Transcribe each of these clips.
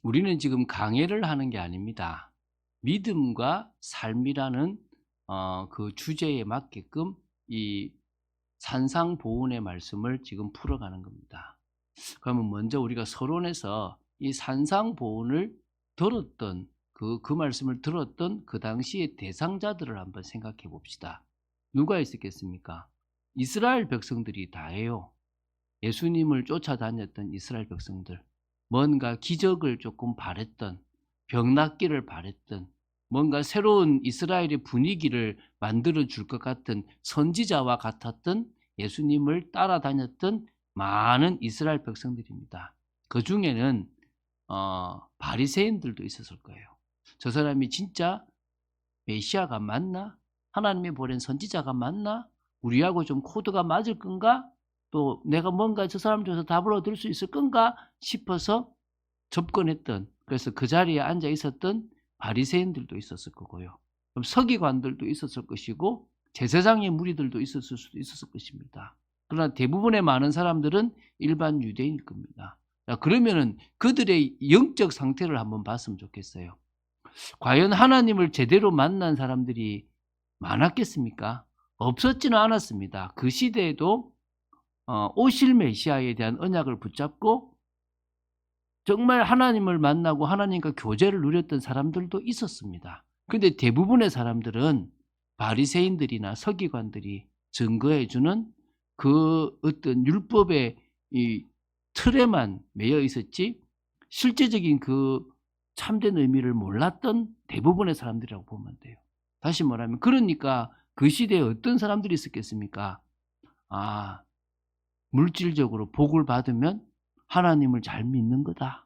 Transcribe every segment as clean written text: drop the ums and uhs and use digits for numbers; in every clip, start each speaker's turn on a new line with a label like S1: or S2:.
S1: 우리는 지금 강해를 하는 게 아닙니다. 믿음과 삶이라는 그 주제에 맞게끔 이 산상보훈의 말씀을 지금 풀어가는 겁니다. 그러면 먼저 우리가 서론에서 이 산상보훈을 들었던 그 말씀을 들었던 그 당시의 대상자들을 한번 생각해 봅시다. 누가 있었겠습니까? 이스라엘 백성들이 다예요. 예수님을 쫓아다녔던 이스라엘 백성들, 뭔가 기적을 조금 바랬던, 병 낫기를 바랬던, 뭔가 새로운 이스라엘의 분위기를 만들어 줄 것 같은 선지자와 같았던 예수님을 따라다녔던 많은 이스라엘 백성들입니다. 그 중에는 바리새인들도 있었을 거예요. 저 사람이 진짜 메시아가 맞나? 하나님이 보낸 선지자가 맞나? 우리하고 좀 코드가 맞을 건가? 또 내가 뭔가 저 사람 중에서 답을 얻을 수 있을 건가 싶어서 접근했던, 그래서 그 자리에 앉아 있었던 바리새인들도 있었을 거고요. 그럼 서기관들도 있었을 것이고 제사장의 무리들도 있었을 수도 있었을 것입니다. 그러나 대부분의 많은 사람들은 일반 유대인일 겁니다. 그러면은 그들의 영적 상태를 한번 봤으면 좋겠어요. 과연 하나님을 제대로 만난 사람들이 많았겠습니까? 없었지는 않았습니다. 그 시대에도 오실 메시아에 대한 언약을 붙잡고 정말 하나님을 만나고 하나님과 교제를 누렸던 사람들도 있었습니다. 그런데 대부분의 사람들은 바리새인들이나 서기관들이 증거해 주는 그 어떤 율법의 이 틀에만 매여 있었지 실제적인 그 참된 의미를 몰랐던 대부분의 사람들이라고 보면 돼요. 다시 말하면 그러니까 그 시대에 어떤 사람들이 있었겠습니까? 물질적으로 복을 받으면 하나님을 잘 믿는 거다.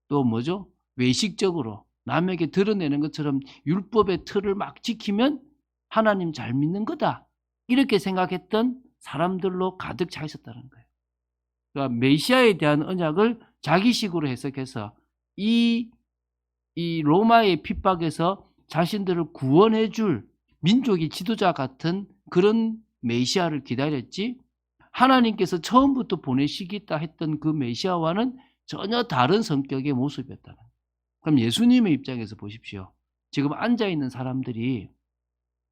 S1: 또 뭐죠? 외식적으로 남에게 드러내는 것처럼 율법의 틀을 막 지키면 하나님 잘 믿는 거다. 이렇게 생각했던 사람들로 가득 차 있었다는 거예요. 그러니까 메시아에 대한 언약을 자기식으로 해석해서 이 로마의 핍박에서 자신들을 구원해 줄 민족의 지도자 같은 그런 메시아를 기다렸지, 하나님께서 처음부터 보내시겠다 했던 그 메시아와는 전혀 다른 성격의 모습이었다는 거예요. 그럼 예수님의 입장에서 보십시오. 지금 앉아있는 사람들이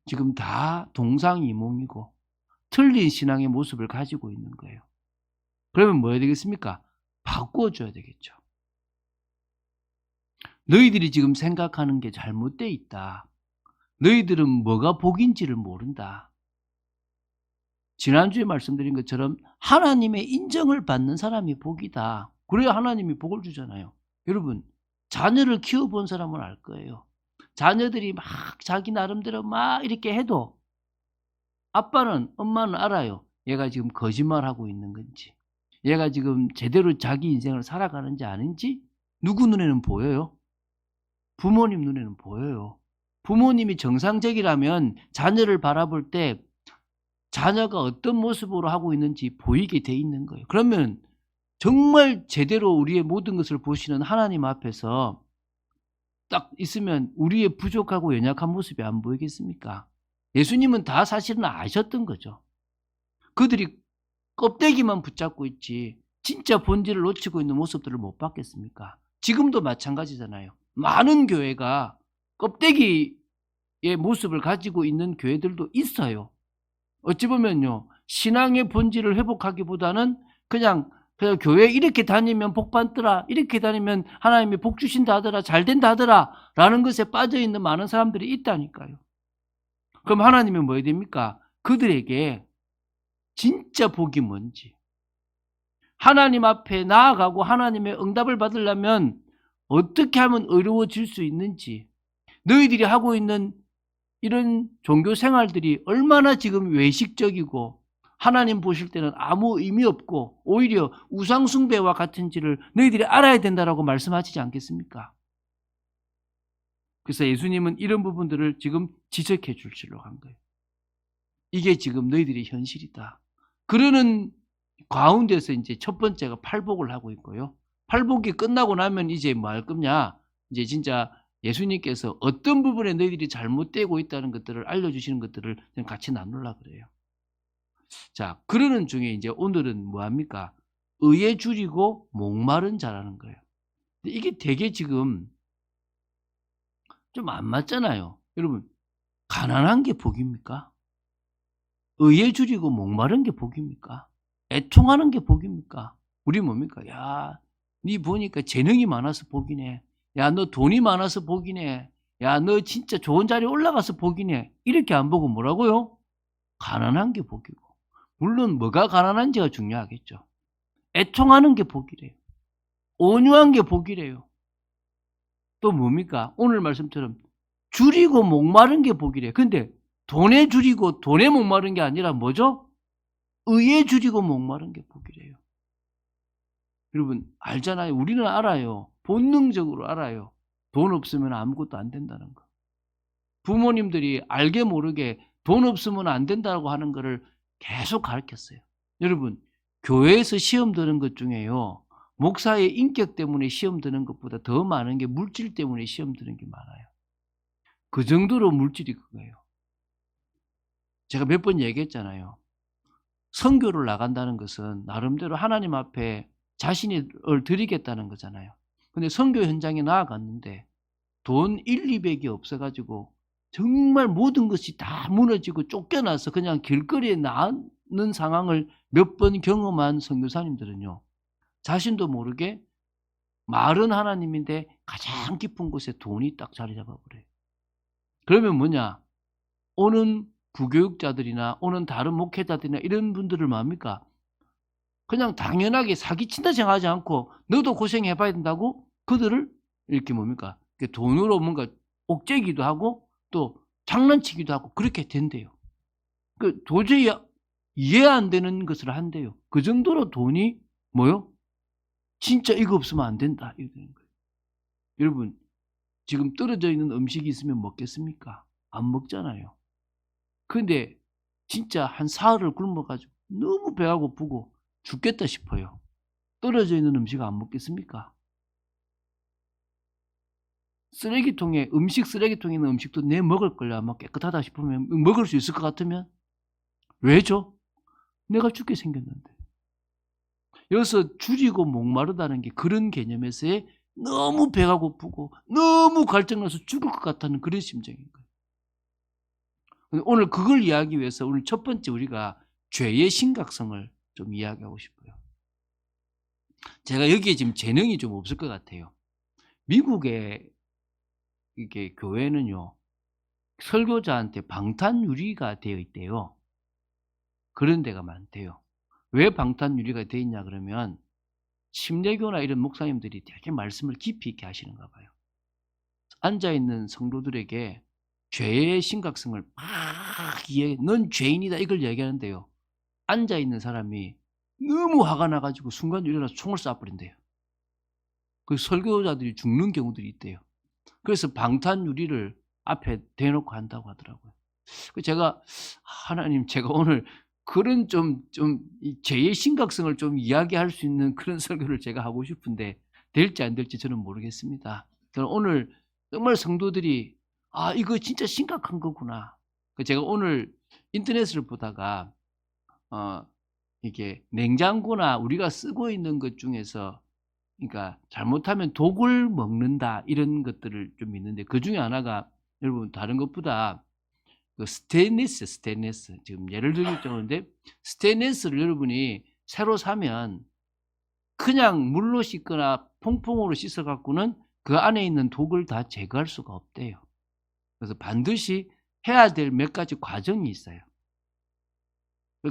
S1: 지금 다 동상이몽이고 틀린 신앙의 모습을 가지고 있는 거예요. 그러면 뭐 해야 되겠습니까? 바꿔줘야 되겠죠. 너희들이 지금 생각하는 게 잘못돼 있다. 너희들은 뭐가 복인지를 모른다. 지난주에 말씀드린 것처럼 하나님의 인정을 받는 사람이 복이다. 그래야 하나님이 복을 주잖아요. 여러분, 자녀를 키워본 사람은 알 거예요. 자녀들이 막 자기 나름대로 막 이렇게 해도 아빠는, 엄마는 알아요. 얘가 지금 거짓말하고 있는 건지, 얘가 지금 제대로 자기 인생을 살아가는지 아닌지 누구 눈에는 보여요? 부모님 눈에는 보여요. 부모님이 정상적이라면 자녀를 바라볼 때 자녀가 어떤 모습으로 하고 있는지 보이게 돼 있는 거예요. 그러면 정말 제대로 우리의 모든 것을 보시는 하나님 앞에서 딱 있으면 우리의 부족하고 연약한 모습이 안 보이겠습니까? 예수님은 다 사실은 아셨던 거죠. 그들이 껍데기만 붙잡고 있지 진짜 본질을 놓치고 있는 모습들을 못 봤겠습니까? 지금도 마찬가지잖아요. 많은 교회가 껍데기의 모습을 가지고 있는 교회들도 있어요. 어찌 보면요, 신앙의 본질을 회복하기보다는 그냥 교회 이렇게 다니면 복 받더라, 이렇게 다니면 하나님이 복 주신다 하더라, 잘 된다 하더라 라는 것에 빠져있는 많은 사람들이 있다니까요. 그럼 하나님은 뭐 해야 됩니까? 그들에게 진짜 복이 뭔지, 하나님 앞에 나아가고 하나님의 응답을 받으려면 어떻게 하면 어려워질 수 있는지, 너희들이 하고 있는 이런 종교 생활들이 얼마나 지금 외식적이고 하나님 보실 때는 아무 의미 없고 오히려 우상 숭배와 같은지를 너희들이 알아야 된다라고 말씀하시지 않겠습니까? 그래서 예수님은 이런 부분들을 지금 지적해 주시려고 한 거예요. 이게 지금 너희들의 현실이다. 그러는 가운데서 이제 첫 번째가 팔복을 하고 있고요. 팔복이 끝나고 나면 이제 뭐 할 거냐? 이제 진짜 예수님께서 어떤 부분에 너희들이 잘못되고 있다는 것들을 알려주시는 것들을 같이 나누려고 그래요. 자, 그러는 중에 이제 오늘은 뭐합니까? 의에 줄이고 목마른 자라는 거예요. 근데 이게 되게 지금 좀 안 맞잖아요. 여러분, 가난한 게 복입니까? 의에 줄이고 목마른 게 복입니까? 애통하는 게 복입니까? 우리 뭡니까? 야, 니 보니까 재능이 많아서 복이네. 야, 너 돈이 많아서 복이네. 야, 너 진짜 좋은 자리에 올라가서 복이네. 이렇게 안 보고 뭐라고요? 가난한 게 복이고. 물론 뭐가 가난한지가 중요하겠죠. 애통하는 게 복이래요. 온유한 게 복이래요. 또 뭡니까? 오늘 말씀처럼 줄이고 목마른 게 복이래요. 근데 돈에 줄이고 돈에 목마른 게 아니라 뭐죠? 의에 줄이고 목마른 게 복이래요. 여러분 알잖아요. 우리는 알아요. 본능적으로 알아요. 돈 없으면 아무것도 안 된다는 거. 부모님들이 알게 모르게 돈 없으면 안 된다고 하는 거를 계속 가르쳤어요. 여러분, 교회에서 시험 드는 것 중에요. 목사의 인격 때문에 시험 드는 것보다 더 많은 게 물질 때문에 시험 드는 게 많아요. 그 정도로 물질이 그거예요. 제가 몇 번 얘기했잖아요. 선교를 나간다는 것은 나름대로 하나님 앞에 자신을 드리겠다는 거잖아요. 근데 선교 현장에 나아갔는데 돈 1, 200이 없어가지고 정말 모든 것이 다 무너지고 쫓겨나서 그냥 길거리에 나는 상황을 몇 번 경험한 선교사님들은요. 자신도 모르게 말은 하나님인데 가장 깊은 곳에 돈이 딱 자리 잡아버려요. 그러면 뭐냐? 오는 부교육자들이나 오는 다른 목회자들이나 이런 분들을 뭡니까? 그냥 당연하게 사기친다 생각하지 않고 너도 고생해봐야 된다고 그들을 이렇게 뭡니까? 돈으로 뭔가 옥죄기도 하고 또 장난치기도 하고 그렇게 된대요. 도저히 이해 안 되는 것을 한대요. 그 정도로 돈이 뭐요? 진짜 이거 없으면 안 된다. 이렇게 되는 거예요. 여러분, 지금 떨어져 있는 음식이 있으면 먹겠습니까? 안 먹잖아요. 근데 진짜 한 사흘을 굶어가지고 너무 배가 고프고 죽겠다 싶어요. 떨어져 있는 음식 안 먹겠습니까? 쓰레기통에 음식 쓰레기통에 있는 음식도 내 먹을 걸요. 아마 깨끗하다 싶으면 먹을 수 있을 것 같으면 왜죠? 내가 죽게 생겼는데. 여기서 줄이고 목마르다는 게 그런 개념에서의 너무 배가 고프고 너무 갈증나서 죽을 것 같다는 그런 심정인 거예요. 오늘 그걸 이야기하기 위해서 오늘 첫 번째 우리가 죄의 심각성을 좀 이야기하고 싶어요. 제가 여기에 지금 재능이 좀 없을 것 같아요. 미국의 이게 교회는요, 설교자한테 방탄유리가 되어 있대요. 그런 데가 많대요. 왜 방탄유리가 되어 있냐 그러면 침례교나 이런 목사님들이 되게 말씀을 깊이 있게 하시는가 봐요. 앉아있는 성도들에게 죄의 심각성을 막 넌 죄인이다 이걸 얘기하는데요. 앉아있는 사람이 너무 화가 나가지고 순간 일어나서 총을 쏴버린대요. 그 설교자들이 죽는 경우들이 있대요. 그래서 방탄유리를 앞에 대놓고 한다고 하더라고요. 제가 하나님 제가 오늘 그런 좀 죄의 심각성을 좀 이야기할 수 있는 그런 설교를 제가 하고 싶은데 될지 안 될지 저는 모르겠습니다. 저는 오늘 정말 성도들이 이거 진짜 심각한 거구나. 제가 오늘 인터넷을 보다가 이게 냉장고나 우리가 쓰고 있는 것 중에서 그러니까 잘못하면 독을 먹는다 이런 것들을 좀 있는데 그 중에 하나가 여러분 다른 것보다 그 스테인리스 지금 예를 들기 정도인데 스테인리스를 여러분이 새로 사면 그냥 물로 씻거나 퐁퐁으로 씻어 갖고는 그 안에 있는 독을 다 제거할 수가 없대요. 그래서 반드시 해야 될 몇 가지 과정이 있어요.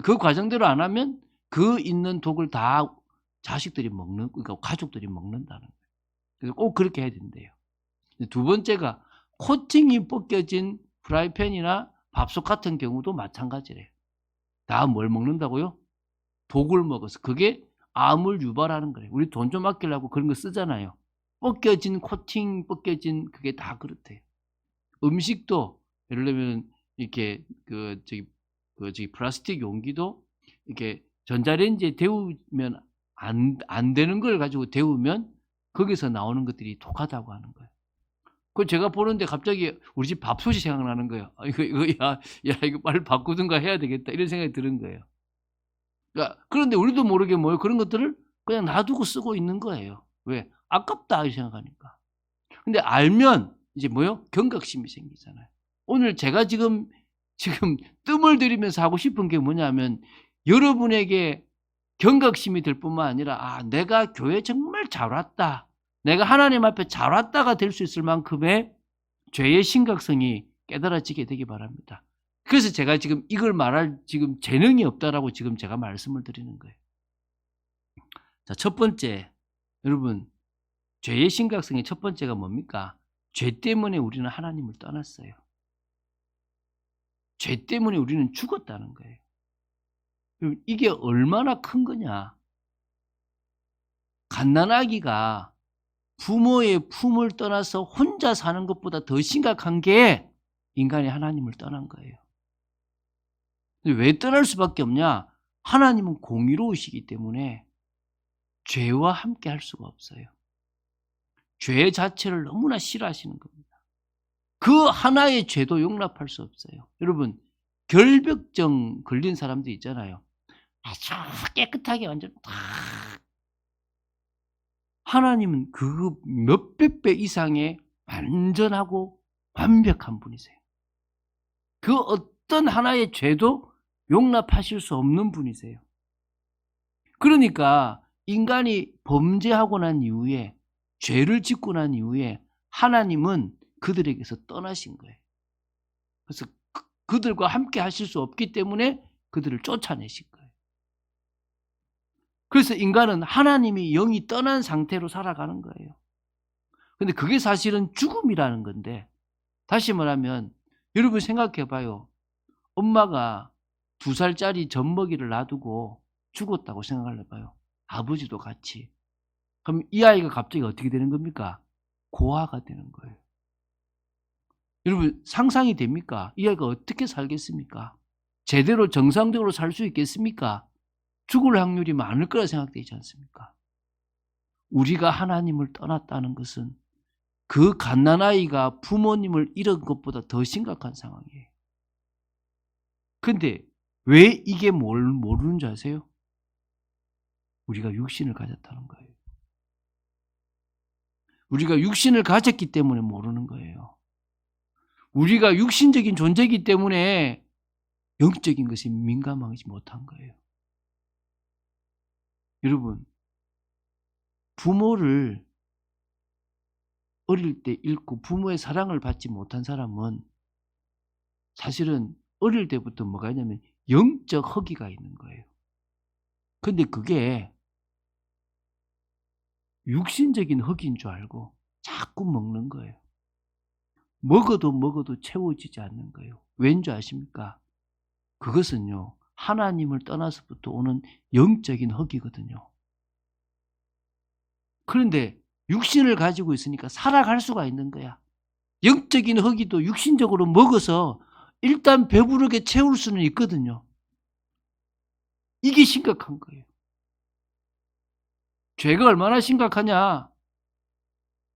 S1: 그 과정대로 안 하면 그 있는 독을 다 자식들이 먹는, 그러니까 가족들이 먹는다는 거예요. 그래서 꼭 그렇게 해야 된대요. 두 번째가 코팅이 벗겨진 프라이팬이나 밥솥 같은 경우도 마찬가지래요. 다 뭘 먹는다고요? 독을 먹어서. 그게 암을 유발하는 거예요. 우리 돈 좀 아끼려고 그런 거 쓰잖아요. 벗겨진 코팅, 벗겨진 그게 다 그렇대요. 음식도 예를 들면 이렇게 플라스틱 용기도 이렇게 전자레인지에 데우면 안 되는 걸 가지고 데우면 거기서 나오는 것들이 독하다고 하는 거예요. 그 제가 보는데 갑자기 우리 집 밥솥이 생각나는 거예요. 이거 빨리 바꾸든가 해야 되겠다 이런 생각이 드는 거예요. 그런데 우리도 모르게 그런 것들을 그냥 놔두고 쓰고 있는 거예요. 왜? 아깝다 이 생각하니까. 근데 알면 이제 뭐요? 경각심이 생기잖아요. 오늘 제가 지금 뜸을 들이면서 하고 싶은 게 뭐냐면 여러분에게 경각심이 될 뿐만 아니라 '아 내가 교회 정말 잘 왔다. 내가 하나님 앞에 잘 왔다.'가 될 수 있을 만큼의 죄의 심각성이 깨달아지게 되기 바랍니다. 그래서 제가 지금 이걸 말할 지금 재능이 없다라고 지금 제가 말씀을 드리는 거예요. 자, 첫 번째, 여러분 죄의 심각성의 첫 번째가 뭡니까? 죄 때문에 우리는 하나님을 떠났어요. 죄 때문에 우리는 죽었다는 거예요. 그럼 이게 얼마나 큰 거냐? 갓난아기가 부모의 품을 떠나서 혼자 사는 것보다 더 심각한 게 인간이 하나님을 떠난 거예요. 왜 떠날 수밖에 없냐? 하나님은 공의로우시기 때문에 죄와 함께 할 수가 없어요. 죄 자체를 너무나 싫어하시는 겁니다. 그 하나의 죄도 용납할 수 없어요. 여러분, 결벽증 걸린 사람들 있잖아요. 아주 깨끗하게 완전 다. 하나님은 그 몇백 배 이상의 완전하고 완벽한 분이세요. 그 어떤 하나의 죄도 용납하실 수 없는 분이세요. 그러니까 인간이 범죄하고 난 이후에 죄를 짓고 난 이후에 하나님은 그들에게서 떠나신 거예요. 그래서 그들과 함께 하실 수 없기 때문에 그들을 쫓아내신 거예요. 그래서 인간은 하나님이 영이 떠난 상태로 살아가는 거예요. 근데 그게 사실은 죽음이라는 건데, 다시 말하면 여러분 생각해 봐요. 엄마가 2살짜리 젖먹이를 놔두고 죽었다고 생각을 해봐요. 아버지도 같이. 그럼 이 아이가 갑자기 어떻게 되는 겁니까? 고아가 되는 거예요. 여러분 상상이 됩니까? 이 아이가 어떻게 살겠습니까? 제대로 정상적으로 살 수 있겠습니까? 죽을 확률이 많을 거라 생각되지 않습니까? 우리가 하나님을 떠났다는 것은 그 갓난아이가 부모님을 잃은 것보다 더 심각한 상황이에요. 근데 왜 이게 모르는 줄 아세요? 우리가 육신을 가졌다는 거예요. 우리가 육신을 가졌기 때문에 모르는 거예요. 우리가 육신적인 존재이기 때문에 영적인 것이 민감하지 못한 거예요. 여러분, 부모를 어릴 때 잃고 부모의 사랑을 받지 못한 사람은 사실은 어릴 때부터 뭐가 있냐면 영적 허기가 있는 거예요. 근데 그게 육신적인 허기인 줄 알고 자꾸 먹는 거예요. 먹어도 채워지지 않는 거예요. 왠 줄 아십니까? 그것은요, 하나님을 떠나서부터 오는 영적인 허기거든요. 그런데 육신을 가지고 있으니까 살아갈 수가 있는 거야. 영적인 허기도 육신적으로 먹어서 일단 배부르게 채울 수는 있거든요. 이게 심각한 거예요. 죄가 얼마나 심각하냐?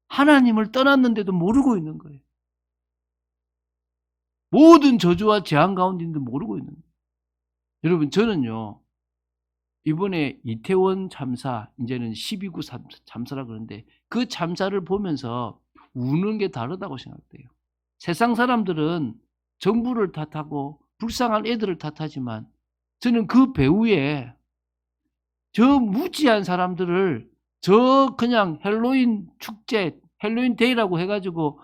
S1: 하나님을 떠났는데도 모르고 있는 거예요. 모든 저주와 재앙 가운데 있는데 모르고 있는 거예요. 여러분, 저는요, 이번에 이태원 참사, 이제는 12구 참사라 그러는데 그 참사를 보면서 우는 게 다르다고 생각돼요. 세상 사람들은 정부를 탓하고 불쌍한 애들을 탓하지만 저는 그 배후에 저 무지한 사람들을 저 그냥 헬로윈 축제, 헬로윈 데이라고 해가지고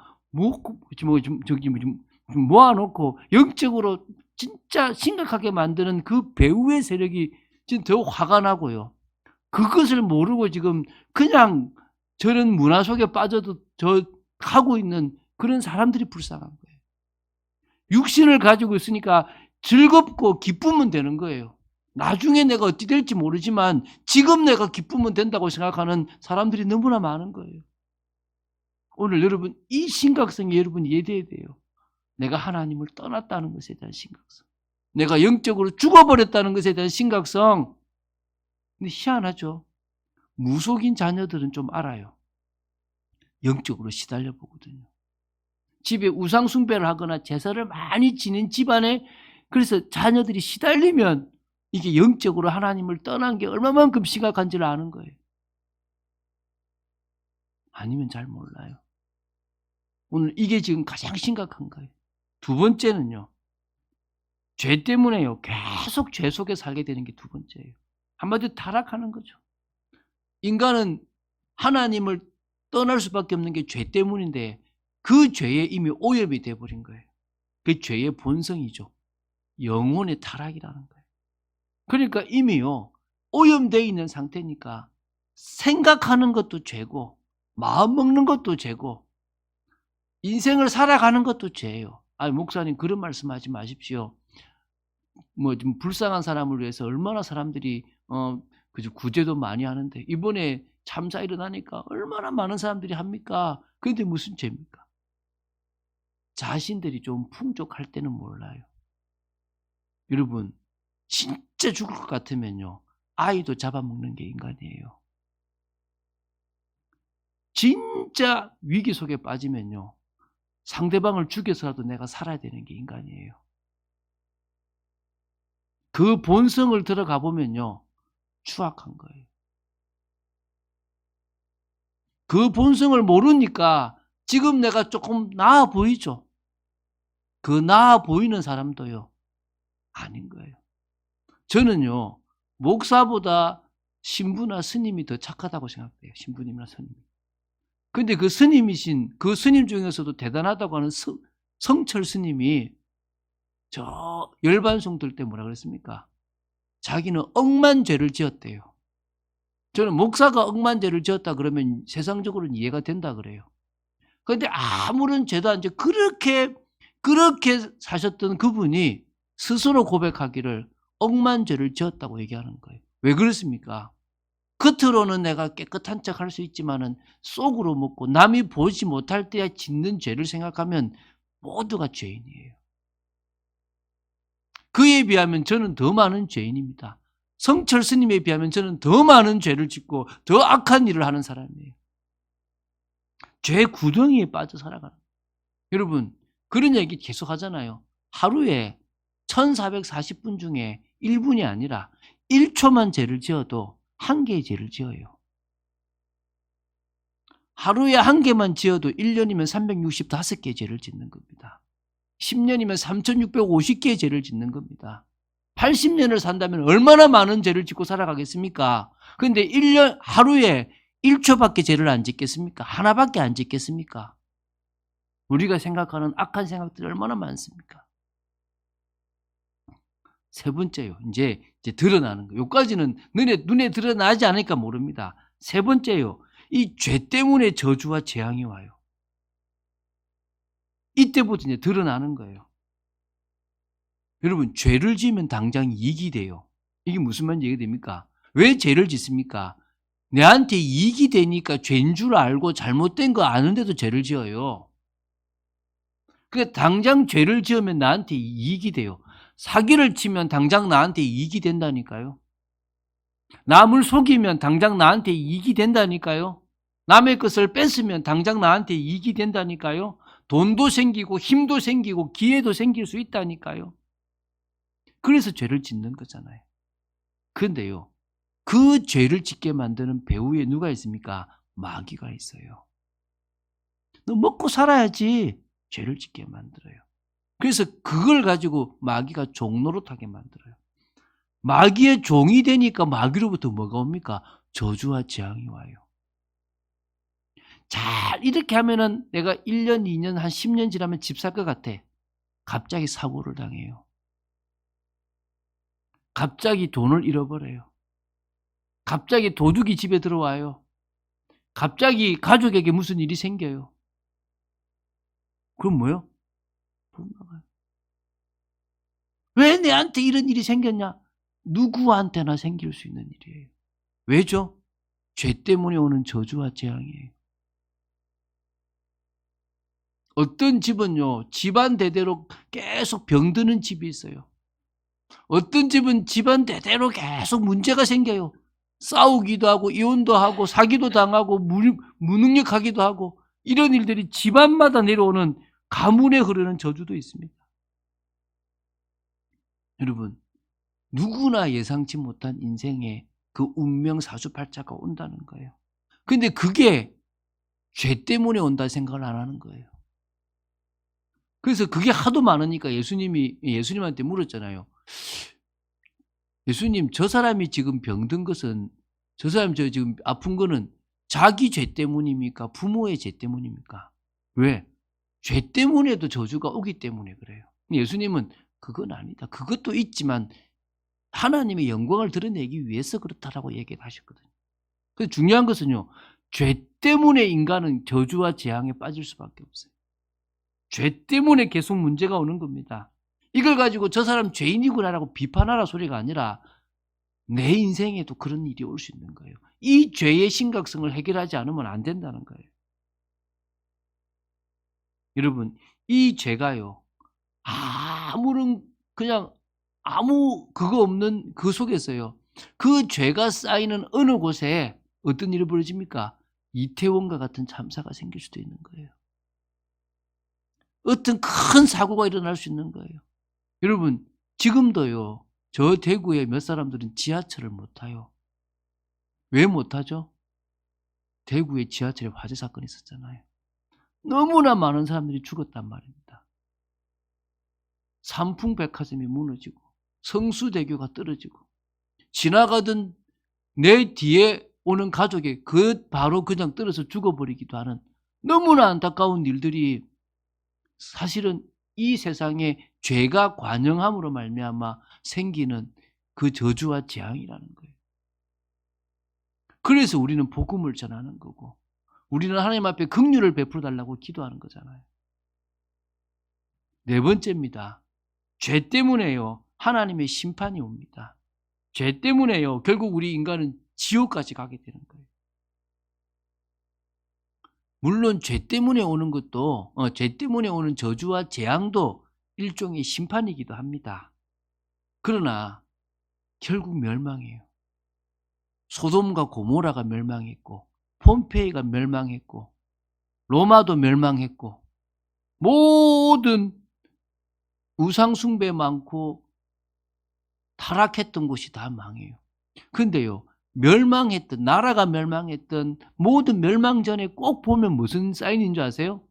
S1: 모아놓고 영적으로 진짜 심각하게 만드는 그 배후의 세력이 지금 더 화가 나고요. 그것을 모르고 지금 그냥 저런 문화 속에 빠져도 하고 있는 그런 사람들이 불쌍한 거예요. 육신을 가지고 있으니까 즐겁고 기쁘면 되는 거예요. 나중에 내가 어찌 될지 모르지만 지금 내가 기쁘면 된다고 생각하는 사람들이 너무나 많은 거예요. 오늘 여러분 이 심각성이 여러분 이해돼야 돼요. 내가 하나님을 떠났다는 것에 대한 심각성, 내가 영적으로 죽어버렸다는 것에 대한 심각성. 근데 희한하죠. 무속인 자녀들은 좀 알아요. 영적으로 시달려 보거든요. 집에 우상 숭배를 하거나 제사를 많이 지낸 집안에 그래서 자녀들이 시달리면 이게 영적으로 하나님을 떠난 게 얼마만큼 심각한지를 아는 거예요. 아니면 잘 몰라요. 오늘 이게 지금 가장 심각한 거예요. 두 번째는요. 죄 때문에요. 계속 죄 속에 살게 되는 게 두 번째예요. 한마디로 타락하는 거죠. 인간은 하나님을 떠날 수밖에 없는 게 죄 때문인데 그 죄에 이미 오염이 돼 버린 거예요. 그 죄의 본성이죠. 영혼의 타락이라는 거예요. 그러니까 이미요. 오염되어 있는 상태니까 생각하는 것도 죄고 마음 먹는 것도 죄고 인생을 살아가는 것도 죄예요. 아니 목사님 그런 말씀하지 마십시오. 뭐 좀 불쌍한 사람을 위해서 얼마나 사람들이 그저 구제도 많이 하는데 이번에 참사 일어나니까 얼마나 많은 사람들이 합니까? 그런데 무슨 죄입니까? 자신들이 좀 풍족할 때는 몰라요. 여러분 진짜 죽을 것 같으면요. 아이도 잡아먹는 게 인간이에요. 진짜 위기 속에 빠지면요. 상대방을 죽여서라도 내가 살아야 되는 게 인간이에요. 그 본성을 들어가 보면요. 추악한 거예요. 그 본성을 모르니까 지금 내가 조금 나아 보이죠. 그 나아 보이는 사람도요. 아닌 거예요. 저는요. 목사보다 신부나 스님이 더 착하다고 생각해요. 신부님이나 스님이. 근데 그 스님이신 그 스님 중에서도 대단하다고 하는 성철 스님이 저 열반송 들 때 뭐라 그랬습니까? 자기는 억만 죄를 지었대요. 저는 목사가 억만 죄를 지었다 그러면 세상적으로는 이해가 된다 그래요. 그런데 아무런 죄도 안 지고 그렇게 사셨던 그분이 스스로 고백하기를 억만 죄를 지었다고 얘기하는 거예요. 왜 그렇습니까? 겉으로는 내가 깨끗한 척 할 수 있지만은 속으로 묻고 남이 보지 못할 때에 짓는 죄를 생각하면 모두가 죄인이에요. 그에 비하면 저는 더 많은 죄인입니다. 성철 스님에 비하면 저는 더 많은 죄를 짓고 더 악한 일을 하는 사람이에요. 죄 구덩이에 빠져 살아가는. 여러분 그런 얘기 계속 하잖아요. 하루에 1440분 중에 1분이 아니라 1초만 죄를 지어도 한 개의 죄를 지어요. 하루에 한 개만 지어도 1년이면 365개의 죄를 짓는 겁니다. 10년이면 3650개의 죄를 짓는 겁니다. 80년을 산다면 얼마나 많은 죄를 짓고 살아가겠습니까? 그런데 1년 하루에 1초밖에 죄를 안 짓겠습니까? 하나밖에 안 짓겠습니까? 우리가 생각하는 악한 생각들이 얼마나 많습니까? 세 번째요. 이제 드러나는 거. 여기까지는 눈에 드러나지 않으니까 모릅니다. 세 번째요. 이 죄 때문에 저주와 재앙이 와요. 이때부터 이제 드러나는 거예요. 여러분 죄를 지으면 당장 이익이 돼요. 이게 무슨 말인지 이해됩니까? 왜 죄를 짓습니까? 내한테 이익이 되니까 죄인 줄 알고 잘못된 거 아는데도 죄를 지어요. 그러니까 당장 죄를 지으면 나한테 이익이 돼요. 사기를 치면 당장 나한테 이익이 된다니까요. 남을 속이면 당장 나한테 이익이 된다니까요. 남의 것을 뺏으면 당장 나한테 이익이 된다니까요. 돈도 생기고 힘도 생기고 기회도 생길 수 있다니까요. 그래서 죄를 짓는 거잖아요. 그런데요. 그 죄를 짓게 만드는 배후에 누가 있습니까? 마귀가 있어요. 너 먹고 살아야지 죄를 짓게 만들어요. 그래서 그걸 가지고 마귀가 종노릇하게 만들어요. 마귀의 종이 되니까 마귀로부터 뭐가 옵니까? 저주와 재앙이 와요. 잘 이렇게 하면은 내가 1년, 2년, 한 10년 지나면 집 살 것 같아. 갑자기 사고를 당해요. 갑자기 돈을 잃어버려요. 갑자기 도둑이 집에 들어와요. 갑자기 가족에게 무슨 일이 생겨요. 그럼 뭐요? 돈 나가요. 왜 내한테 이런 일이 생겼냐? 누구한테나 생길 수 있는 일이에요. 왜죠? 죄 때문에 오는 저주와 재앙이에요. 어떤 집은요, 집안 대대로 계속 병드는 집이 있어요. 어떤 집은 집안 대대로 계속 문제가 생겨요. 싸우기도 하고 이혼도 하고 사기도 당하고 무능력하기도 하고 이런 일들이 집안마다 내려오는 가문에 흐르는 저주도 있습니다. 여러분 누구나 예상치 못한 인생에 그 운명 사주팔자가 온다는 거예요. 근데 그게 죄 때문에 온다 생각을 안 하는 거예요. 그래서 그게 하도 많으니까 예수님한테 물었잖아요. 예수님, 저 사람이 지금 병든 것은, 저 사람 지금 아픈 거는 자기 죄 때문입니까? 부모의 죄 때문입니까? 왜? 죄 때문에도 저주가 오기 때문에 그래요. 예수님은 그건 아니다. 그것도 있지만 하나님의 영광을 드러내기 위해서 그렇다라고 얘기를 하셨거든요. 그래서 중요한 것은요, 죄 때문에 인간은 저주와 재앙에 빠질 수밖에 없어요. 죄 때문에 계속 문제가 오는 겁니다. 이걸 가지고 저 사람 죄인이구나라고 비판하라 소리가 아니라 내 인생에도 그런 일이 올 수 있는 거예요. 이 죄의 심각성을 해결하지 않으면 안 된다는 거예요. 여러분, 이 죄가요, 아무런 그냥 아무 그거 없는 그 속에서요, 그 죄가 쌓이는 어느 곳에 어떤 일이 벌어집니까? 이태원과 같은 참사가 생길 수도 있는 거예요. 어떤 큰 사고가 일어날 수 있는 거예요. 여러분, 지금도요, 저 대구에 몇 사람들은 지하철을 못 타요. 왜 못 타죠? 대구에 지하철에 화재 사건이 있었잖아요. 너무나 많은 사람들이 죽었단 말입니다. 삼풍백화점이 무너지고 성수대교가 떨어지고 지나가던 내 뒤에 오는 가족이 바로 그냥 떨어져 죽어버리기도 하는 너무나 안타까운 일들이 사실은 이 세상에 죄가 관영함으로 말미암아 생기는 그 저주와 재앙이라는 거예요. 그래서 우리는 복음을 전하는 거고 우리는 하나님 앞에 긍휼을 베풀어 달라고 기도하는 거잖아요. 네 번째입니다. 죄 때문에요, 하나님의 심판이 옵니다. 죄 때문에요, 결국 우리 인간은 지옥까지 가게 되는 거예요. 물론 죄 때문에 오는 것도 죄 때문에 오는 저주와 재앙도 일종의 심판이기도 합니다. 그러나 결국 멸망해요. 소돔과 고모라가 멸망했고 폼페이가 멸망했고 로마도 멸망했고 모든 우상 숭배 많고 타락했던 곳이 다 망해요. 근데요, 멸망했던 나라가 멸망했던 모든 멸망 전에 꼭 보면 무슨 사인인 줄 아세요?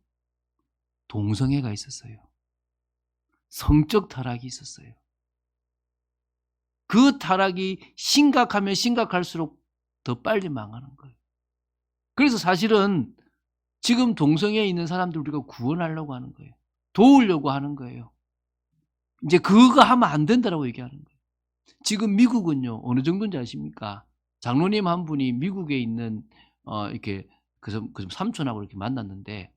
S1: 동성애가 있었어요. 성적 타락이 있었어요. 그 타락이 심각하면 심각할수록 더 빨리 망하는 거예요. 그래서 사실은 지금 동성애에 있는 사람들 우리가 구원하려고 하는 거예요. 도우려고 하는 거예요. 이제 그거 하면 안 된다라고 얘기하는 거예요. 지금 미국은요, 어느 정도인지 아십니까? 장로님 한 분이 미국에 있는 이렇게 그 삼촌하고 이렇게 만났는데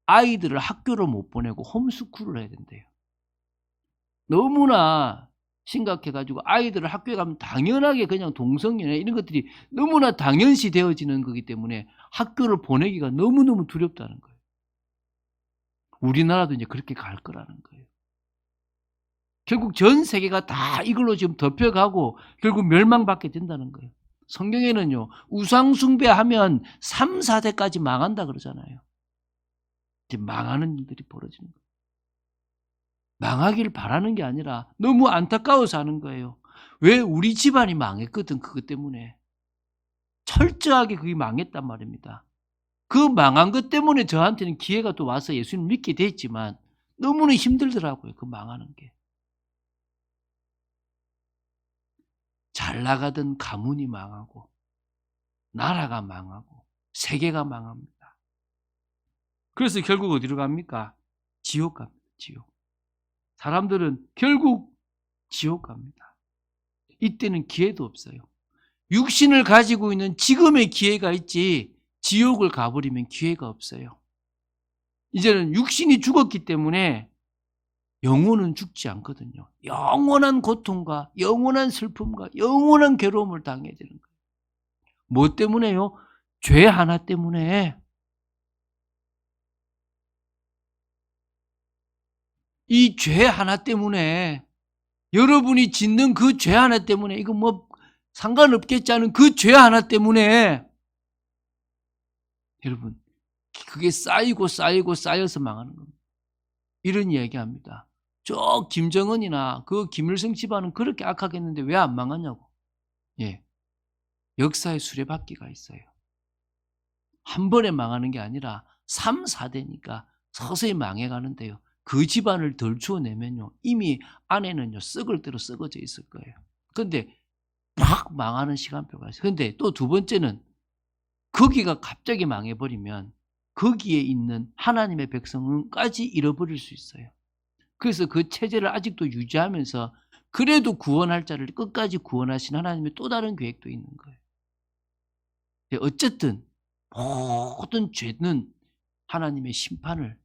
S1: 아이들을 학교를 못 보내고 홈스쿨을 해야 된대요. 너무나 심각해가지고 아이들을 학교에 가면 당연하게 그냥 동성애나 이런 것들이 너무나 당연시 되어지는 거기 때문에 학교를 보내기가 너무너무 두렵다는 거예요. 우리나라도 이제 그렇게 갈 거라는 거예요. 결국 전 세계가 다 이걸로 지금 덮여가고 결국 멸망받게 된다는 거예요. 성경에는요, 우상 숭배하면 3, 4대까지 망한다 그러잖아요. 이제 망하는 일들이 벌어지는 거예요. 망하길 바라는 게 아니라 너무 안타까워서 하는 거예요. 왜? 우리 집안이 망했거든, 그것 때문에. 철저하게 그게 망했단 말입니다. 그 망한 것 때문에 저한테는 기회가 또 와서 예수님 믿게 됐지만 너무나 힘들더라고요, 그 망하는 게. 잘 나가던 가문이 망하고 나라가 망하고 세계가 망합니다. 그래서 결국 어디로 갑니까? 지옥 갑니다. 지옥. 사람들은 결국 지옥 갑니다. 이때는 기회도 없어요. 육신을 가지고 있는 지금의 기회가 있지 지옥을 가버리면 기회가 없어요. 이제는 육신이 죽었기 때문에 영혼은 죽지 않거든요. 영원한 고통과 영원한 슬픔과 영원한 괴로움을 당해야 되는 거예요. 뭐 때문에요? 죄 하나 때문에. 이 죄 하나 때문에, 여러분이 짓는 그 죄 하나 때문에, 이거 뭐 상관없겠지 않은 그 죄 하나 때문에 여러분 그게 쌓이고 쌓이고 쌓여서 망하는 겁니다. 이런 이야기합니다. 저 김정은이나 그 김일성 집안은 그렇게 악하겠는데 왜 안 망하냐고. 예, 역사의 수레바퀴가 있어요. 한 번에 망하는 게 아니라 3, 4대니까 서서히 망해가는데요. 그 집안을 덜 추워내면요. 이미 안에는요. 썩을 대로 썩어져 있을 거예요. 그런데 팍 망하는 시간표가 있어요. 그런데 또 두 번째는 거기가 갑자기 망해버리면 거기에 있는 하나님의 백성까지 잃어버릴 수 있어요. 그래서 그 체제를 아직도 유지하면서 그래도 구원할 자를 끝까지 구원하신 하나님의 또 다른 계획도 있는 거예요. 어쨌든 모든 죄는 하나님의 심판을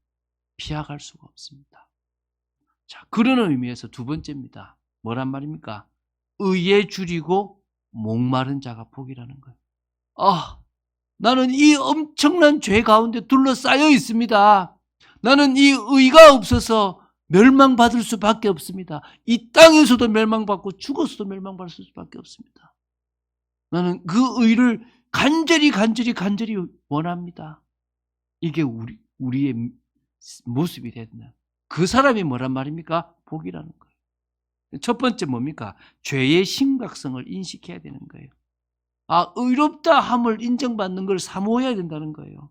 S1: 피해갈 수가 없습니다. 자, 그런 의미에서 두 번째입니다. 뭐란 말입니까? 의에 줄이고 목마른 자가 복이라는 거예요. 나는 이 엄청난 죄 가운데 둘러싸여 있습니다. 나는 이 의가 없어서 멸망받을 수밖에 없습니다. 이 땅에서도 멸망받고 죽어서도 멸망받을 수밖에 없습니다. 나는 그 의를 간절히 원합니다. 이게 우리의 모습이 되는 그 사람이 뭐란 말입니까? 복이라는 거예요. 첫 번째 뭡니까? 죄의 심각성을 인식해야 되는 거예요. 의롭다 함을 인정받는 걸 사모해야 된다는 거예요.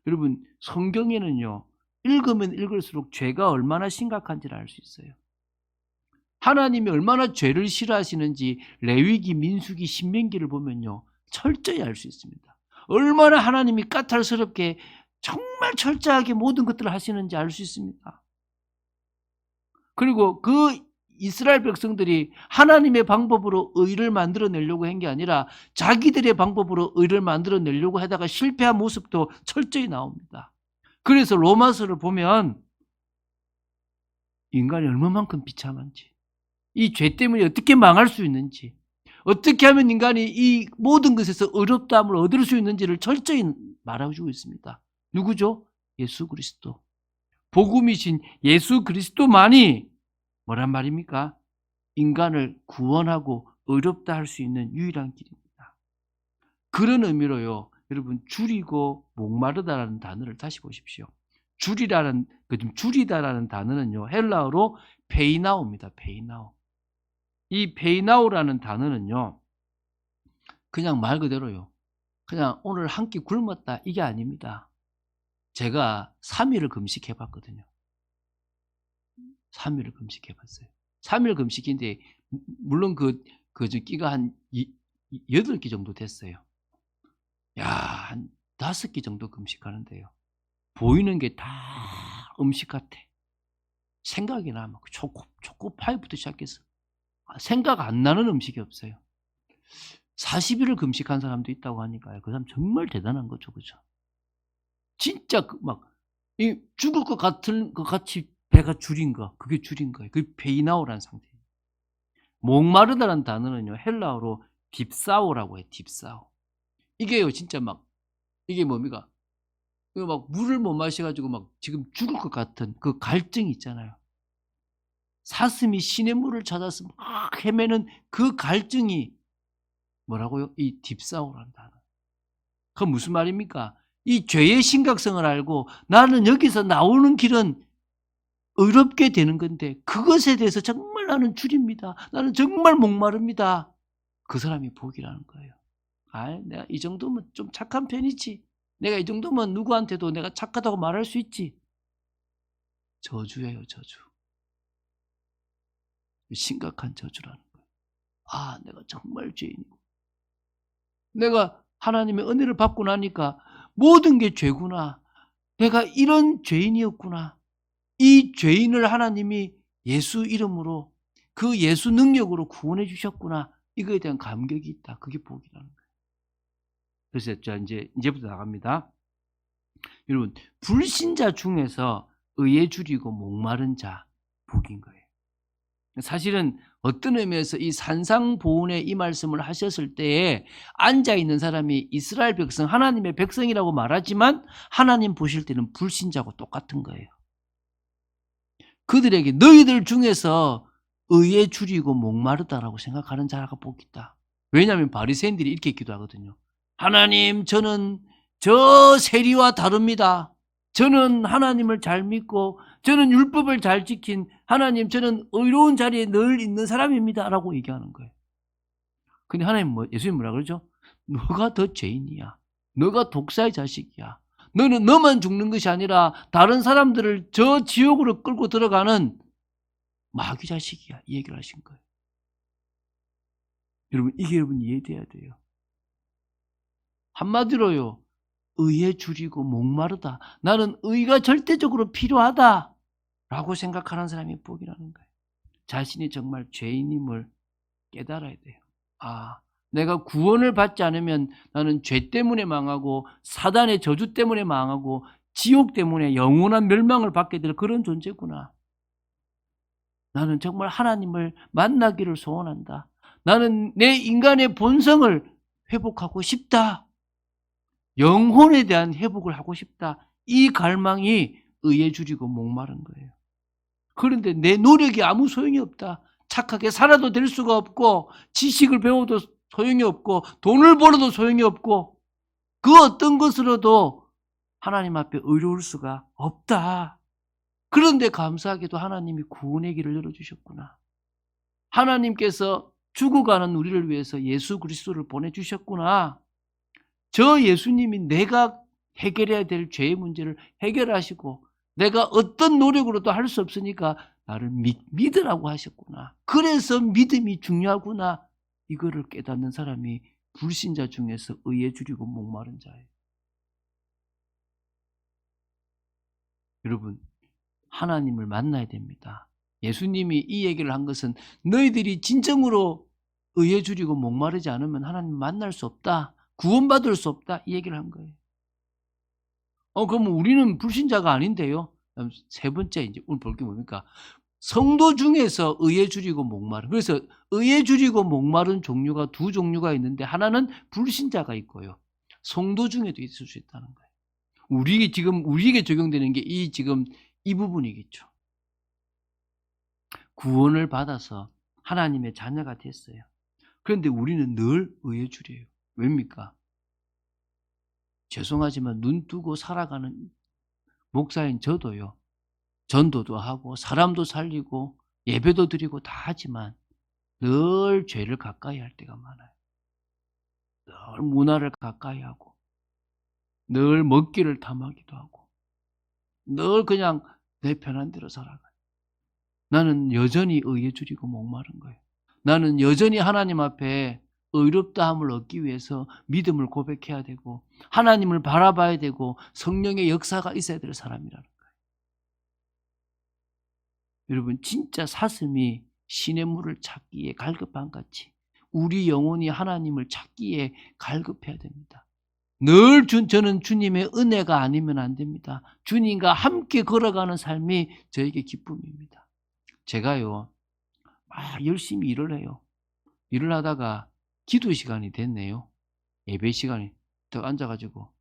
S1: 여러분, 성경에는요, 읽으면 읽을수록 죄가 얼마나 심각한지를 알 수 있어요. 하나님이 얼마나 죄를 싫어하시는지 레위기, 민수기, 신명기를 보면요, 철저히 알 수 있습니다. 얼마나 하나님이 까탈스럽게 정말 철저하게 모든 것들을 하시는지 알 수 있습니다. 그리고 그 이스라엘 백성들이 하나님의 방법으로 의를 만들어내려고 한 게 아니라 자기들의 방법으로 의를 만들어내려고 하다가 실패한 모습도 철저히 나옵니다. 그래서 로마서를 보면 인간이 얼마만큼 비참한지, 이 죄 때문에 어떻게 망할 수 있는지, 어떻게 하면 인간이 이 모든 것에서 의롭다함을 얻을 수 있는지를 철저히 말해주고 있습니다. 누구죠? 예수 그리스도. 복음이신 예수 그리스도만이 뭐란 말입니까? 인간을 구원하고 의롭다 할 수 있는 유일한 길입니다. 그런 의미로요, 여러분, 줄이고 목마르다라는 단어를 다시 보십시오. 줄이다라는 단어는요, 헬라어로 페이나오입니다. 페이나오. 이 페이나오라는 단어는요, 그냥 말 그대로요, 그냥 오늘 한 끼 굶었다, 이게 아닙니다. 제가 3일을 금식해 봤거든요. 3일을 금식해 봤어요. 3일 금식인데, 물론 끼가 한 8끼 정도 됐어요. 한 5끼 정도 금식하는데요. 보이는 게 다 음식 같아. 생각이 나. 막 초코파이부터 시작해서 생각 안 나는 음식이 없어요. 40일을 금식한 사람도 있다고 하니까요. 그 사람 정말 대단한 거죠. 그죠? 진짜 죽을 것 같은 것 같이 배가 줄인 거, 그게 줄인 거예요. 그게 페이나오라는 상태예요. 목마르다라는 단어는요, 헬라어로 딥사오라고 해요. 딥사오. 이게요, 진짜 이게 뭡니까? 물을 못 마셔가지고 지금 죽을 것 같은 그 갈증이 있잖아요. 사슴이 신의 물을 찾아서 막 헤매는 그 갈증이 뭐라고요? 이 딥사오라는 단어. 그건 무슨 말입니까? 이 죄의 심각성을 알고 나는 여기서 나오는 길은 의롭게 되는 건데 그것에 대해서 정말 나는 줄입니다. 나는 정말 목마릅니다. 그 사람이 복이라는 거예요. 내가 이 정도면 좀 착한 편이지. 내가 이 정도면 누구한테도 내가 착하다고 말할 수 있지. 저주예요, 저주. 심각한 저주라는 거예요. 내가 정말 죄인이고. 내가 하나님의 은혜를 받고 나니까 모든 게 죄구나. 내가 이런 죄인이었구나. 이 죄인을 하나님이 예수 이름으로, 그 예수 능력으로 구원해 주셨구나. 이거에 대한 감격이 있다. 그게 복이라는 거예요. 그래서 이제부터 나갑니다. 여러분, 불신자 중에서 의에 줄이고 목마른 자, 복인 거예요. 사실은 어떤 의미에서 이 산상보훈의 이 말씀을 하셨을 때에 앉아있는 사람이 이스라엘 백성, 하나님의 백성이라고 말하지만 하나님 보실 때는 불신자고 똑같은 거예요. 그들에게 너희들 중에서 의에 줄이고 목마르다라고 생각하는 자가 복 있다. 왜냐하면 바리새인들이 이렇게 기도하거든요. 하나님, 저는 저 세리와 다릅니다. 저는 하나님을 잘 믿고 저는 율법을 잘 지킨 하나님, 저는 의로운 자리에 늘 있는 사람입니다 라고 얘기하는 거예요. 근데 하나님 예수님 뭐라 그러죠? 너가 더 죄인이야. 너가 독사의 자식이야. 너는 너만 죽는 것이 아니라 다른 사람들을 저 지옥으로 끌고 들어가는 마귀 자식이야. 이 얘기를 하신 거예요. 여러분, 이게 여러분 이해돼야 돼요. 한마디로요, 의에 줄이고 목마르다. 나는 의가 절대적으로 필요하다 라고 생각하는 사람이 복이라는 거예요. 자신이 정말 죄인임을 깨달아야 돼요. 아, 내가 구원을 받지 않으면 나는 죄 때문에 망하고 사단의 저주 때문에 망하고 지옥 때문에 영원한 멸망을 받게 될 그런 존재구나. 나는 정말 하나님을 만나기를 소원한다. 나는 내 인간의 본성을 회복하고 싶다. 영혼에 대한 회복을 하고 싶다. 이 갈망이 의에 줄이고 목마른 거예요. 그런데 내 노력이 아무 소용이 없다. 착하게 살아도 될 수가 없고 지식을 배워도 소용이 없고 돈을 벌어도 소용이 없고 그 어떤 것으로도 하나님 앞에 의로울 수가 없다. 그런데 감사하게도 하나님이 구원의 길을 열어주셨구나. 하나님께서 죽어가는 우리를 위해서 예수 그리스도를 보내주셨구나. 저 예수님이 내가 해결해야 될 죄의 문제를 해결하시고 내가 어떤 노력으로도 할 수 없으니까 나를 믿으라고 하셨구나. 그래서 믿음이 중요하구나. 이거를 깨닫는 사람이 불신자 중에서 의에 줄이고 목마른 자예요. 여러분, 하나님을 만나야 됩니다. 예수님이 이 얘기를 한 것은 너희들이 진정으로 의에 줄이고 목마르지 않으면 하나님 만날 수 없다. 구원받을 수 없다. 이 얘기를 한 거예요. 그러면 우리는 불신자가 아닌데요. 세 번째, 이제 오늘 볼 게 뭡니까? 성도 중에서 의에 줄이고 목마른. 그래서 의에 줄이고 목마른 종류가 두 종류가 있는데 하나는 불신자가 있고요. 성도 중에도 있을 수 있다는 거예요. 우리에게 적용되는 게 지금 이 부분이겠죠. 구원을 받아서 하나님의 자녀가 됐어요. 그런데 우리는 늘 의에 줄여요. 왜입니까? 죄송하지만 눈 뜨고 살아가는 목사인 저도요. 전도도 하고 사람도 살리고 예배도 드리고 다 하지만 늘 죄를 가까이 할 때가 많아요. 늘 문화를 가까이 하고 늘 먹기를 탐하기도 하고 늘 그냥 내 편한 대로 살아가요. 나는 여전히 의에 줄이고 목마른 거예요. 나는 여전히 하나님 앞에 의롭다함을 얻기 위해서 믿음을 고백해야 되고 하나님을 바라봐야 되고 성령의 역사가 있어야 될 사람이라는 거예요. 여러분, 진짜 사슴이 신의 물을 찾기에 갈급한 같이 우리 영혼이 하나님을 찾기에 갈급해야 됩니다. 늘 저는 주님의 은혜가 아니면 안 됩니다. 주님과 함께 걸어가는 삶이 저에게 기쁨입니다. 제가요, 열심히 일을 해요. 일을 하다가 기도 시간이 됐네요. 예배 시간이 딱 앉아가지고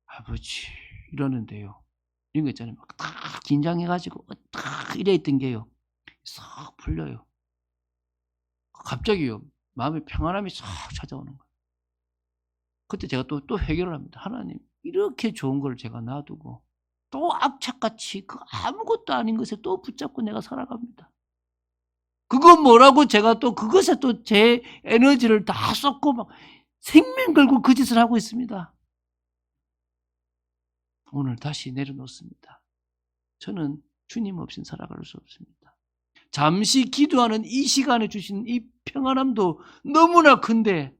S1: 아버지 이러는데요. 이런 거 있잖아요. 막 다 긴장해가지고 딱 이래 있던 게요. 싹 풀려요. 갑자기요. 마음의 평안함이 싹 찾아오는 거예요. 그때 제가 또 해결을 합니다. 하나님, 이렇게 좋은 걸 제가 놔두고 또 악착같이 그 아무것도 아닌 것에 또 붙잡고 내가 살아갑니다. 그건 뭐라고 제가 또 그것에 또 제 에너지를 다 쏟고 막 생명 걸고 그 짓을 하고 있습니다. 오늘 다시 내려놓습니다. 저는 주님 없이는 살아갈 수 없습니다. 잠시 기도하는 이 시간에 주신 이 평안함도 너무나 큰데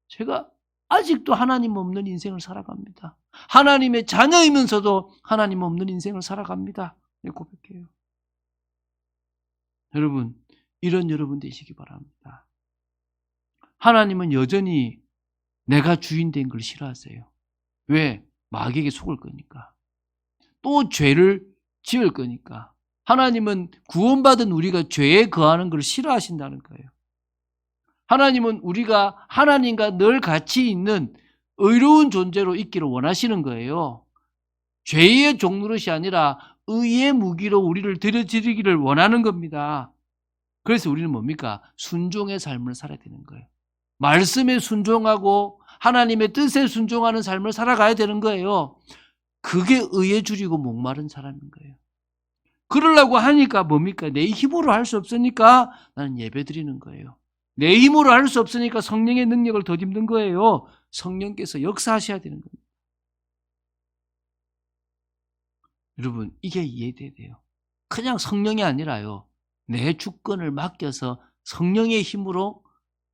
S1: 제가 아직도 하나님 없는 인생을 살아갑니다. 하나님의 자녀이면서도 하나님 없는 인생을 살아갑니다. 고백해요. 여러분, 이런 여러분 되시기 바랍니다. 하나님은 여전히 내가 주인 된 걸 싫어하세요. 왜? 마귀에게 속을 거니까. 또 죄를 지을 거니까. 하나님은 구원받은 우리가 죄에 거하는 걸 싫어하신다는 거예요. 하나님은 우리가 하나님과 늘 같이 있는 의로운 존재로 있기를 원하시는 거예요. 죄의 종노릇이 아니라 의의 무기로 우리를 들여드리기를 원하는 겁니다. 그래서 우리는 뭡니까? 순종의 삶을 살아야 되는 거예요. 말씀에 순종하고 하나님의 뜻에 순종하는 삶을 살아가야 되는 거예요. 그게 의에 줄이고 목마른 사람인 거예요. 그러려고 하니까 뭡니까? 내 힘으로 할 수 없으니까 나는 예배 드리는 거예요. 내 힘으로 할 수 없으니까 성령의 능력을 덧입는 거예요. 성령께서 역사하셔야 되는 겁니다. 여러분, 이게 이해돼야 돼요. 그냥 성령이 아니라요, 내 주권을 맡겨서 성령의 힘으로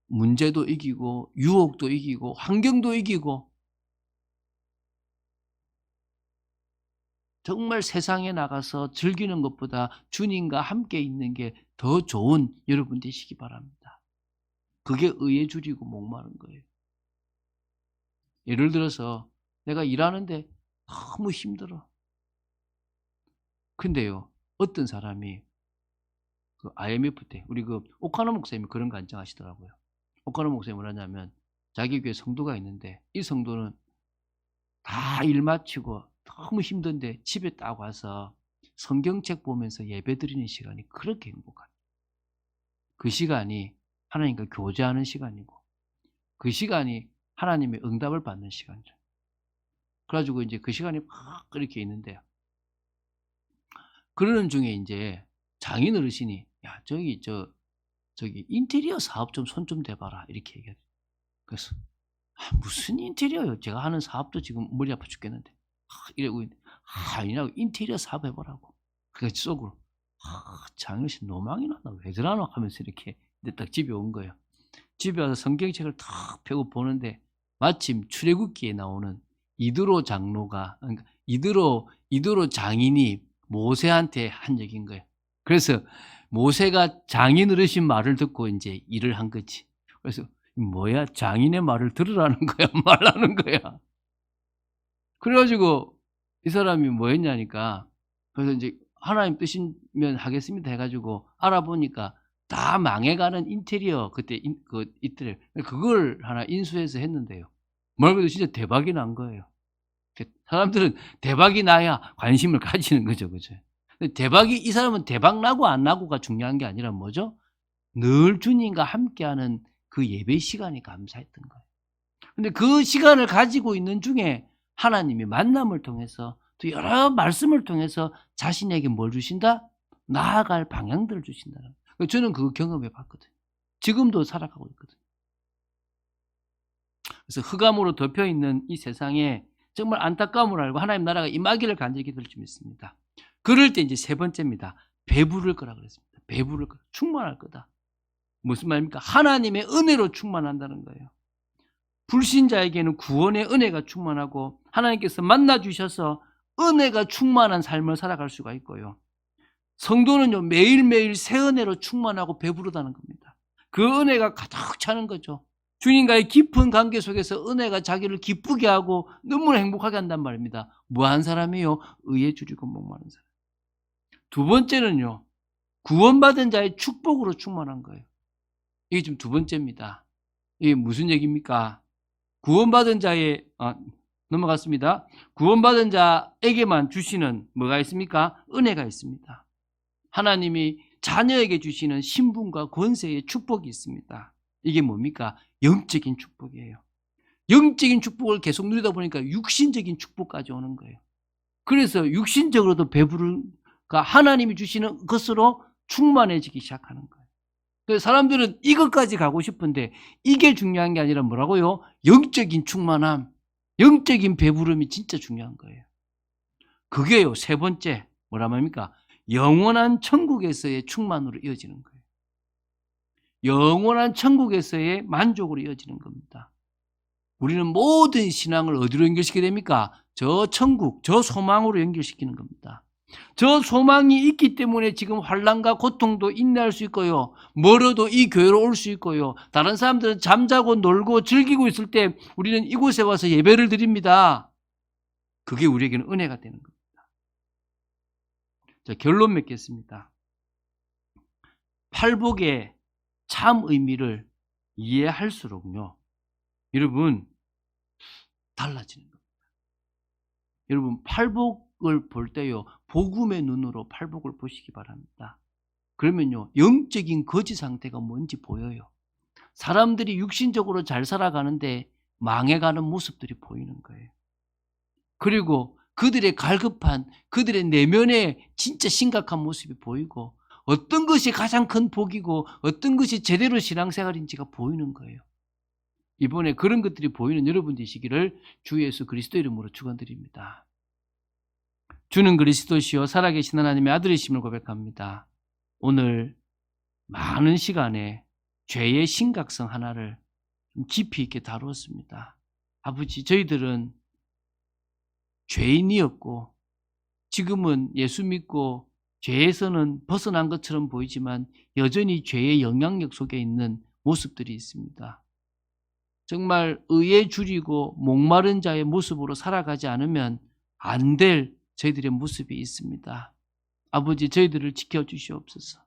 S1: 문제도 이기고 유혹도 이기고 환경도 이기고 정말 세상에 나가서 즐기는 것보다 주님과 함께 있는 게 더 좋은 여러분 되시기 바랍니다. 그게 의에 줄이고 목마른 거예요. 예를 들어서 내가 일하는데 너무 힘들어. 근데요, 어떤 사람이 그 IMF 때 우리 그 오카노 목사님이 그런 거 안정하시더라고요. 오카노 목사님이 뭐라냐면 자기 교회 성도가 있는데 이 성도는 다 일 마치고 너무 힘든데 집에 딱 와서 성경책 보면서 예배드리는 시간이 그렇게 행복하다. 그 시간이 하나님과 교제하는 시간이고 그 시간이 하나님의 응답을 받는 시간이죠. 그래가지고 이제 그 시간이 막 이렇게 있는데요. 그러는 중에 이제 장인 어르신이 야 저기 인테리어 사업 좀 손 좀 대봐라 이렇게 얘기해요. 그래서 무슨 인테리어요? 제가 하는 사업도 지금 머리 아파 죽겠는데 이러고 아니라고 인테리어 사업 해보라고. 그래서 속으로 장인 어르신 노망이 나나 왜 저러나 하면서 이렇게 딱 집에 온 거예요. 집에 와서 성경책을 탁 펴고 보는데 마침 출애굽기에 나오는 이드로 장로가 그러니까 이드로 장인이 모세한테 한 얘기인 거예요. 그래서 모세가 장인 어르신 말을 듣고 이제 일을 한 거지. 그래서 뭐야 장인의 말을 들으라는 거야 말라는 거야. 그래가지고 이 사람이 뭐 했냐니까 그래서 이제 하나님 뜻이면 하겠습니다 해가지고 알아보니까 다 망해가는 인테리어 그때 있더래요. 그걸 하나 인수해서 했는데요. 말 그대로 진짜 대박이 난 거예요. 사람들은 대박이 나야 관심을 가지는 거죠, 그죠? 근데 이 사람은 대박 나고 안 나고가 중요한 게 아니라 뭐죠? 늘 주님과 함께하는 그 예배 시간이 감사했던 거예요. 근데 그 시간을 가지고 있는 중에 하나님이 만남을 통해서 또 여러 말씀을 통해서 자신에게 뭘 주신다? 나아갈 방향들을 주신다는 거예요. 저는 그거 경험해 봤거든요. 지금도 살아가고 있거든요. 그래서 흑암으로 덮여 있는 이 세상에 정말 안타까움을 알고 하나님 나라가 임하기를 간절히 기도를 좀 했습니다. 그럴 때 이제 세 번째입니다. 배부를 거라 그랬습니다. 배부를 거라. 충만할 거다. 무슨 말입니까? 하나님의 은혜로 충만한다는 거예요. 불신자에게는 구원의 은혜가 충만하고 하나님께서 만나 주셔서 은혜가 충만한 삶을 살아갈 수가 있고요. 성도는요 매일매일 새 은혜로 충만하고 배부르다는 겁니다. 그 은혜가 가득 차는 거죠. 주님과의 깊은 관계 속에서 은혜가 자기를 기쁘게 하고 너무나 행복하게 한단 말입니다. 뭐한 사람이요? 의에 줄이고 목마른 사람. 두 번째는요, 구원받은 자의 축복으로 충만한 거예요. 이게 지금 두 번째입니다. 이게 무슨 얘기입니까? 구원받은 자의 넘어갔습니다. 구원받은 자에게만 주시는 뭐가 있습니까? 은혜가 있습니다. 하나님이 자녀에게 주시는 신분과 권세의 축복이 있습니다. 이게 뭡니까? 영적인 축복이에요. 영적인 축복을 계속 누리다 보니까 육신적인 축복까지 오는 거예요. 그래서 육신적으로도 배부르가 하나님이 주시는 것으로 충만해지기 시작하는 거예요. 그래서 사람들은 이것까지 가고 싶은데 이게 중요한 게 아니라 뭐라고요? 영적인 충만함, 영적인 배부름이 진짜 중요한 거예요. 그게요, 세 번째 뭐라 말입니까? 영원한 천국에서의 충만으로 이어지는 거예요. 영원한 천국에서의 만족으로 이어지는 겁니다. 우리는 모든 신앙을 어디로 연결시키게 됩니까? 저 천국, 저 소망으로 연결시키는 겁니다. 저 소망이 있기 때문에 지금 환난과 고통도 인내할 수 있고요. 멀어도 이 교회로 올 수 있고요. 다른 사람들은 잠자고 놀고 즐기고 있을 때 우리는 이곳에 와서 예배를 드립니다. 그게 우리에게는 은혜가 되는 겁니다. 자, 결론 맺겠습니다. 팔복의 참 의미를 이해할수록요, 여러분 달라지는 겁니다. 여러분 팔복을 볼 때요, 복음의 눈으로 팔복을 보시기 바랍니다. 그러면요 영적인 거지 상태가 뭔지 보여요. 사람들이 육신적으로 잘 살아가는데 망해가는 모습들이 보이는 거예요. 그리고 그들의 갈급한 그들의 내면에 진짜 심각한 모습이 보이고 어떤 것이 가장 큰 복이고 어떤 것이 제대로 신앙생활인지가 보이는 거예요. 이번에 그런 것들이 보이는 여러분 되시기를 주 예수 그리스도 이름으로 축원드립니다. 주는 그리스도시요 살아계신 하나님의 아들이심을 고백합니다. 오늘 많은 시간에 죄의 심각성 하나를 좀 깊이 있게 다루었습니다. 아버지, 저희들은 죄인이었고 지금은 예수 믿고 죄에서는 벗어난 것처럼 보이지만 여전히 죄의 영향력 속에 있는 모습들이 있습니다. 정말 의에 줄이고 목마른 자의 모습으로 살아가지 않으면 안 될 저희들의 모습이 있습니다. 아버지, 저희들을 지켜주시옵소서.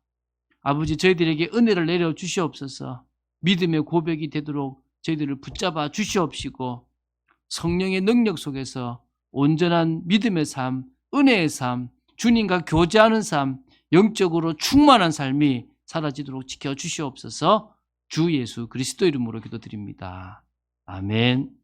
S1: 아버지, 저희들에게 은혜를 내려주시옵소서. 믿음의 고백이 되도록 저희들을 붙잡아 주시옵시고 성령의 능력 속에서 온전한 믿음의 삶, 은혜의 삶, 주님과 교제하는 삶, 영적으로 충만한 삶이 사라지도록 지켜주시옵소서. 주 예수 그리스도 이름으로 기도드립니다. 아멘.